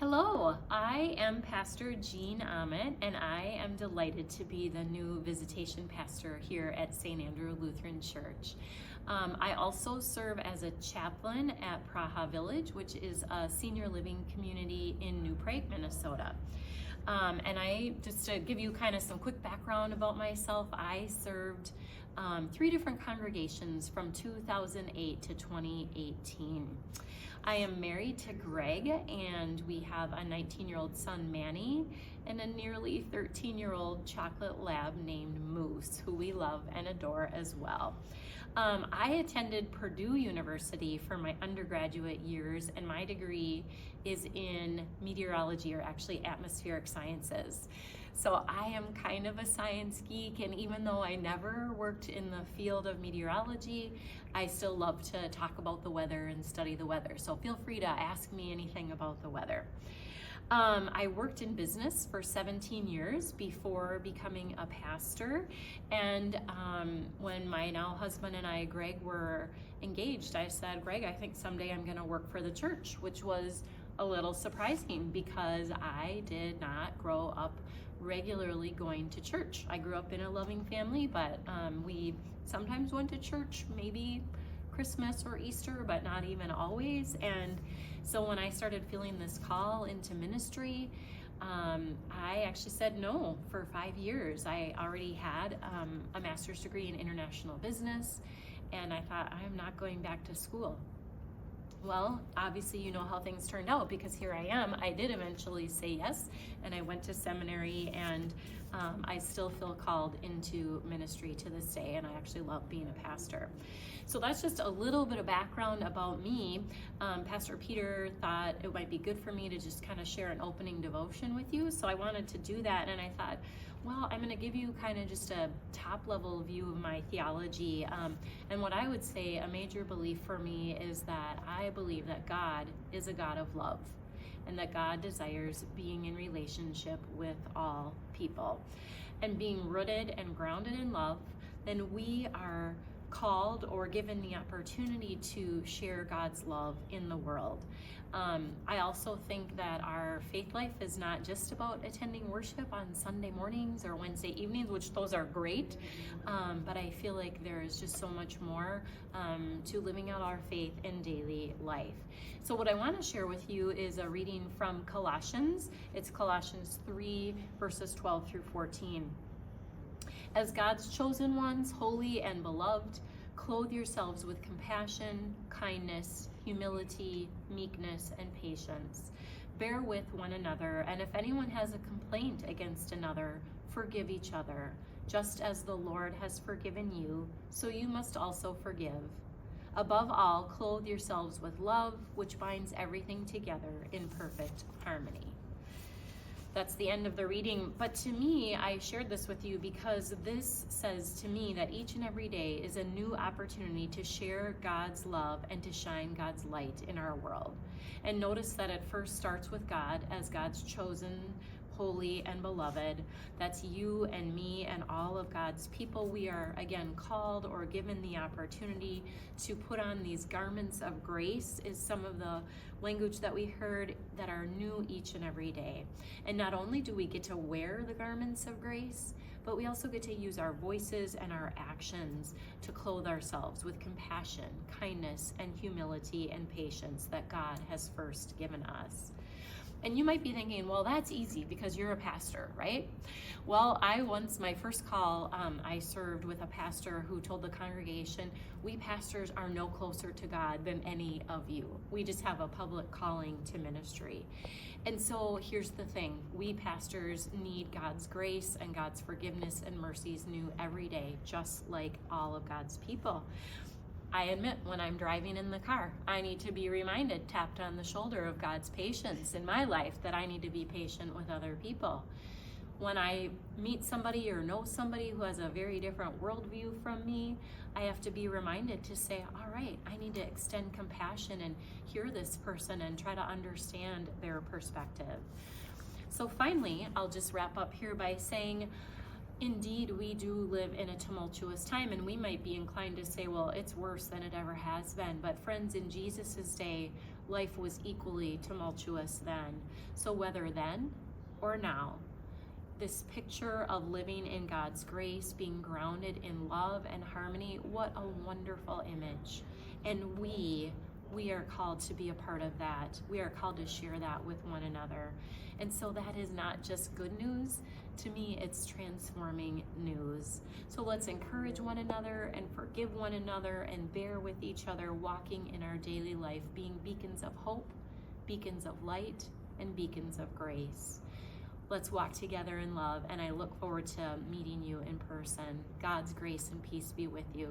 Hello, I am Pastor Jeanne Aamot, and I am delighted to be the new Visitation Pastor here at St. Andrew Lutheran Church. I also serve as a chaplain at Praha Village, which is a senior living community in New Prague, Minnesota. Just to give you kind of some quick background about myself, I served 3 different congregations from 2008 to 2018. I am married to Greg, and we have a 19-year-old son, Manny, and a nearly 13-year-old chocolate lab named Moose, who we love and adore as well. I attended Purdue University for my undergraduate years, and my degree is in meteorology, or actually atmospheric sciences. So I am kind of a science geek, and even though I never worked in the field of meteorology, I still love to talk about the weather and study the weather. So feel free to ask me anything about the weather. I worked in business for 17 years before becoming a pastor, and when my now husband and I, Greg, were engaged, I said, Greg, I think someday I'm going to work for the church, which was a little surprising because I did not grow up regularly going to church. I grew up in a loving family, but we sometimes went to church, maybe Christmas or Easter, but not even always. And so when I started feeling this call into ministry, I actually said no for 5 years. I already had a master's degree in international business, and I thought, I'm not going back to school. Well, obviously you know how things turned out, because here I am. I did eventually say yes, and I went to seminary, and I still feel called into ministry to this day, and I actually love being a pastor. So that's just a little bit of background about me. Pastor Peter thought it might be good for me to just kind of share an opening devotion with you, so I wanted to do that, and I thought, well, I'm going to give you kind of just a top-level view of my theology. And what I would say, a major belief for me, is that I believe that God is a God of love, and that God desires being in relationship with all people. And being rooted and grounded in love, then we are called or given the opportunity to share God's love in the world. I also think that our faith life is not just about attending worship on Sunday mornings or Wednesday evenings, which those are great, but I feel like there is just so much more to living out our faith in daily life. So what I want to share with you is a reading from Colossians. It's Colossians 3, verses 12 through 14. As God's chosen ones, holy and beloved, clothe yourselves with compassion, kindness, humility, meekness, and patience. Bear with one another, and if anyone has a complaint against another, forgive each other. Just as the Lord has forgiven you, so you must also forgive. Above all, clothe yourselves with love, which binds everything together in perfect harmony. That's the end of the reading. But to me, I shared this with you because this says to me that each and every day is a new opportunity to share God's love and to shine God's light in our world. And notice that it first starts with God as God's chosen, holy, and beloved. That's you and me and all of God's people. We are, again, called or given the opportunity to put on these garments of grace, is some of the language that we heard, that are new each and every day. And not only do we get to wear the garments of grace, but we also get to use our voices and our actions to clothe ourselves with compassion, kindness, and humility and patience that God has first given us. And you might be thinking, well, that's easy because you're a pastor, right? Well, my first call, I served with a pastor who told the congregation, we pastors are no closer to God than any of you. We just have a public calling to ministry. And so here's the thing, we pastors need God's grace and God's forgiveness and mercies new every day, just like all of God's people. I admit, when I'm driving in the car, I need to be reminded, tapped on the shoulder, of God's patience in my life, that I need to be patient with other people. When I meet somebody or know somebody who has a very different worldview from me, I have to be reminded to say, all right, I need to extend compassion and hear this person and try to understand their perspective. So finally, I'll just wrap up here by saying, indeed, we do live in a tumultuous time, and we might be inclined to say, well, it's worse than it ever has been. But friends, in Jesus' day, life was equally tumultuous then. So whether then or now, this picture of living in God's grace, being grounded in love and harmony, what a wonderful image. And we are called to be a part of that. We are called to share that with one another. And so that is not just good news. To me, it's transforming news. So let's encourage one another and forgive one another and bear with each other, walking in our daily life, being beacons of hope, beacons of light, and beacons of grace. Let's walk together in love, and I look forward to meeting you in person. God's grace and peace be with you.